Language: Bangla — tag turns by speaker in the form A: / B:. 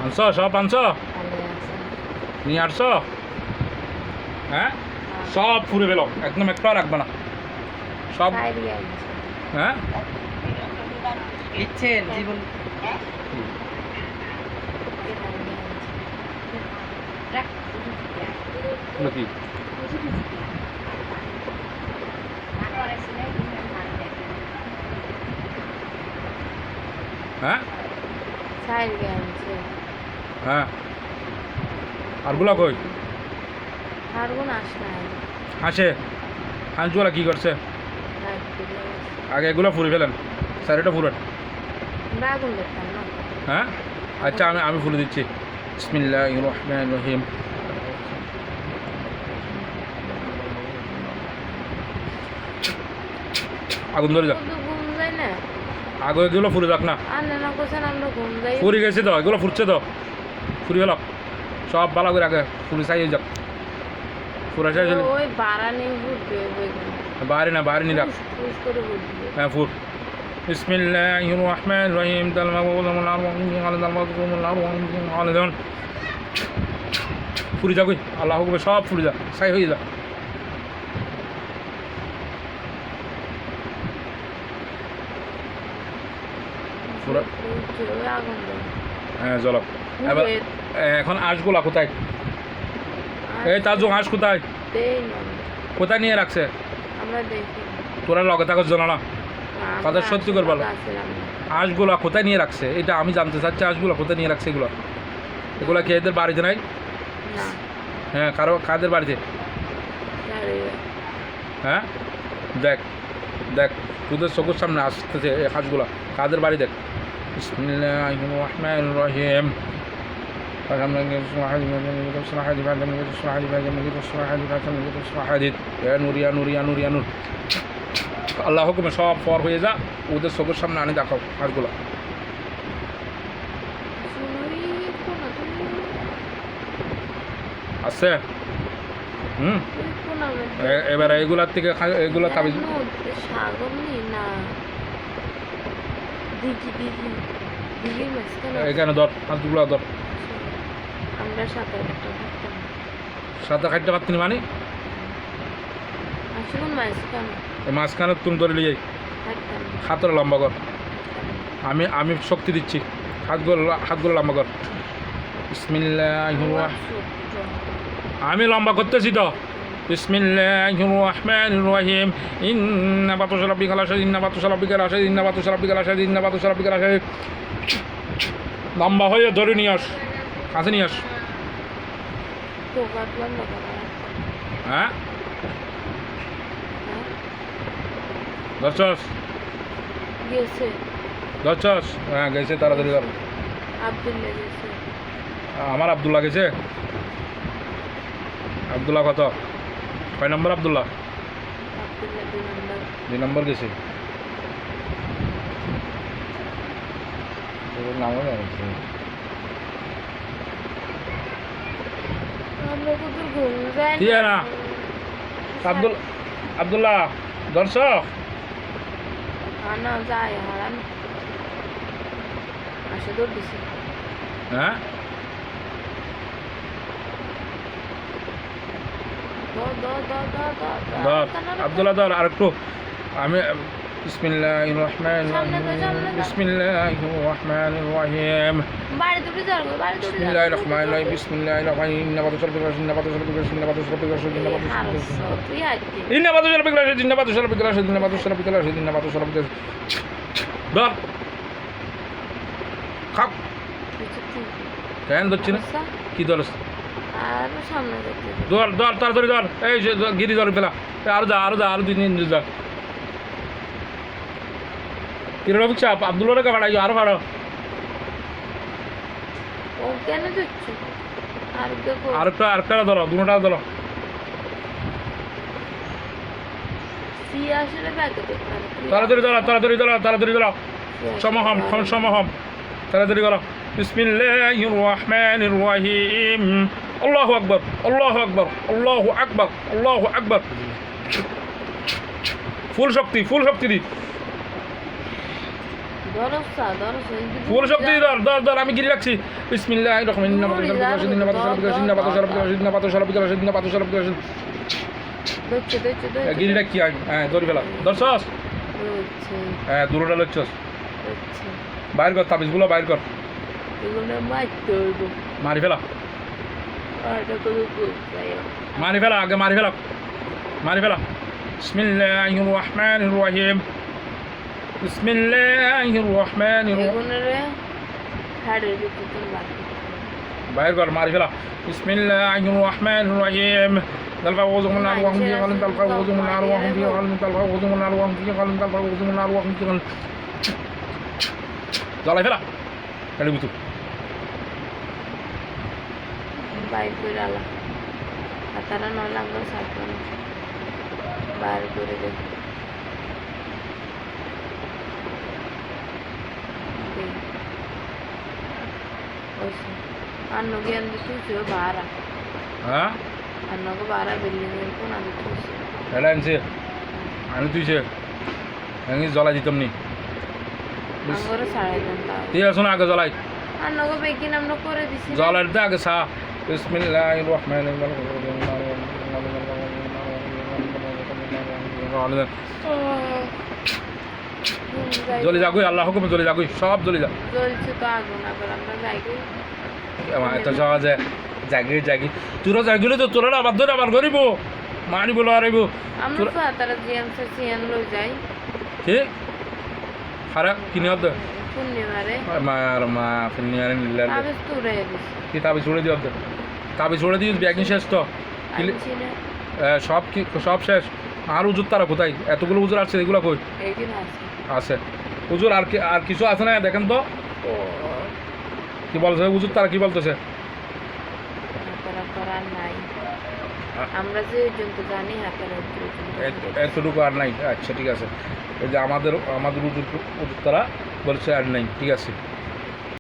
A: আনছো সব আনছো নিয়ে আসছো হ্যাঁ সব ফুরে পেল একদম একটাও রাখবে না সব হ্যাঁ
B: ইচ্ছেন জীবন
A: নাকি হ্যাঁ হ্যাঁ আরগুলা কই আসে হাঁসগুলা কি করছে আগে এগুলো ফুরে ফেলেন স্যারেটা ফুরেন হ্যাঁ আচ্ছা আমি আমি ফুলে দিচ্ছি বিসমিল্লাহির রহমানির রহিম আগুন ধরে যাক আগে এগুলো ফুরে যাক না ফুরে গেছে তো এগুলো ফুরছে তো ফুরি গেল সব ভালো করে আগে ফুরে চাই যাক ফুরা চাই বাইরে না বাইরে নি রাখ হ্যাঁ ফুর বিসমিল্লাহির রহমানির রহিম ফুরি যা কই আল্লাহ হুকুমে সব ফুরি যা ছাই হয়ে যা হ্যাঁ চলো এবার এখন আঁশগুলা কোথায় এই তাজু হাঁস কোথায় কোথায় নিয়ে রাখছে তোরা লগে থাকো জানো না তাদের সত্যি করে বলো হাঁসগুলা কোথায় নিয়ে রাখছে এটা আমি জানতে চাচ্ছি হাঁসগুলা কোথায় নিয়ে রাখছে এগুলো এগুলা কি এদের বাড়িতে নাই হ্যাঁ কারো কাদের বাড়িতে হ্যাঁ দেখ দেখ তোদের চোখের সামনে আসতেছে এই হাঁসগুলা কাদের বাড়ি দেখ বিসমিল্লাহির রহমানির রহিম আল্লাহ হুকুমে সব পর হয়ে যা ওদের চোখের সামনে আনি দেখাও হাঁসগুলো আছে এবার এগুলার থেকে এগুলো তাবিজ এখানে ধর হাঁসগুলো ধর সাঁতার খাইতে পারতেনি মানে মাঝখানে তুমি ধরে লিয়ে হাতটা লম্বা কর আমি আমি শক্তি দিচ্ছি হাতগুলো লম্বা কর বিসমিল্লাহির আমি লম্বা করতেছি তো বিসমিল্লাহির রহমানির রহিম ইন্না বাতুশা রাব্বিকা লাশাদীদ ইন্না বাতুশা রাব্বিকা লাশাদীদ ইন্না বাতুশা রাব্বিকা লাশাদীদ ইন্না বাতুশা রাব্বিকা লাশাদীদ লম্বা হয়ে ধরে নিয়ে আস কাছে নিয়ে আস হ্যাঁ দর্শস দর্শস হ্যাঁ গেছে তাড়াতাড়ি ধর আমার আব্দুল্লাহ গেছে আব্দুল্লাহ কত কয় নম্বর আব্দুল্লাহ 2 নম্বর গেছে নামও জানছে না আব্দুল্লাহ দর্শক হ্যাঁ ধর আব্দুল্লাহ ধর আর একটু আমি বিসমিল্লাহির রহমানির রহিম বিসমিল্লাহির রহমানির রহিম বিসমিল্লাহির রহমানির রহিম বিসমিল্লাহির রহমানির ইন্না বাতুশা রাব্বিকা ইন্না বাতুশা রাব্বিকা ইন্না বাতুশা রাব্বিকা ইন্না বাতুশা রাব্বিকা ইন্না বাতুশা রাব্বিকা ইন্না বাতুশা রাব্বিকা ইন্না বাতুশা রাব্বিকা ধর খাপ কেন ধরছি না কি ধরছ ধর ধর তাড়াতাড়ি ধর এই গিরি ধর পেলা আরো যা আরো যা আরো 2-3 যা রফিক সাহেব আব্দুল্লাহ কে বাড়াই আরো বাড়ো আরেকটা ধরো দুটা ধরো তাড়াতাড়ি ধরো তাড়াতাড়ি ধরো তাড়াতাড়ি ধরো সমহম সমহম তাড়াতাড়ি করো বিসমিল্লাহির রহমানির রহিম আল্লাহু আকবার আল্লাহু আকবার আল্লাহু আকবার আল্লাহু আকবার ফুল শক্তি দি ফুল শক্তি ধর ধর ধর আমি গিরি রাখছি বিসমিল্লাহির রহমানির রহিম গিরিটা কি হ্যাঁ ধরি ফেলা ধরছস হ্যাঁ দূরটা লচ্ছস বাইর কর তাবিজগুলো বাইর কর মারি ফেলা মারি ফেলা আগে মারি ফেলা মারি ফেলা বিসমিল্লাহির রহমানির রহিম বিসমিল্লাহির রহমানির রহিম বাইর কর মারি ফেলা বিসমিল্লাহির রহমানির রহিম تلقى وزن من الأرواح في غل تلقى وزن من الأرواح في غل تلقى وزن من الأرواح في غل تلقى وزن من الأرواح في غل জ্বালাই ফেলা কালি বুতু
B: বাইর করে আলা তারা নয় লাঙ্গল সাথে বাইর করে দে అన్న గేందు చూసి బారా అన్నకు బారా బిల్డింగ్ వెళ్ళుకొని అది చూసి
A: ఎలా అనిసి అని তুইছে আমি জ্বলাই দিতাম নি
B: আমরা সাড়ে ঘন্টা
A: তুই আসুন আগে জ্বলাই
B: అన్నకు বেকিন আমরা করে দিছি
A: জ্বলার দে আগে সা বিসমিল্লাহির রহমানির রহিম জ্বলে যাগুই আল্লাহ হুকুমে জ্বলে যাগুই সব জ্বলে যা
B: জ্বলছে তো আগুন আবার আমরা যাই
A: এত সহজে জাগি জাগি তোরা জাগিলে তো তোরা আবার ধরে আবার গরিব মারি বলো আর
B: আমরা তো তারা জিএমসি সিএন লই যাই
A: কি খারাপ কিনে হদ
B: পূর্ণিমারে
A: মার মা পূর্ণিমারে নিলে
B: আবে তুরে দিস
A: কি তাবি ছুড়ে দিও তাবি ছুড়ে দিস ব্যাগিং শেষ তো সব কি সব শেষ আর উজুর তারা কোথায় এতগুলো উজুর আছে এগুলো কই আছে উজুর আর কি আর কিছু আছে না দেখেন তো কি বলছে উজুর তারা কি বলতেছে
B: আমরা যে জন্তু জানি
A: এতটুকু আর নাই আচ্ছা ঠিক আছে এই যে আমাদের উজুর তারা বলছে আর নাই ঠিক আছে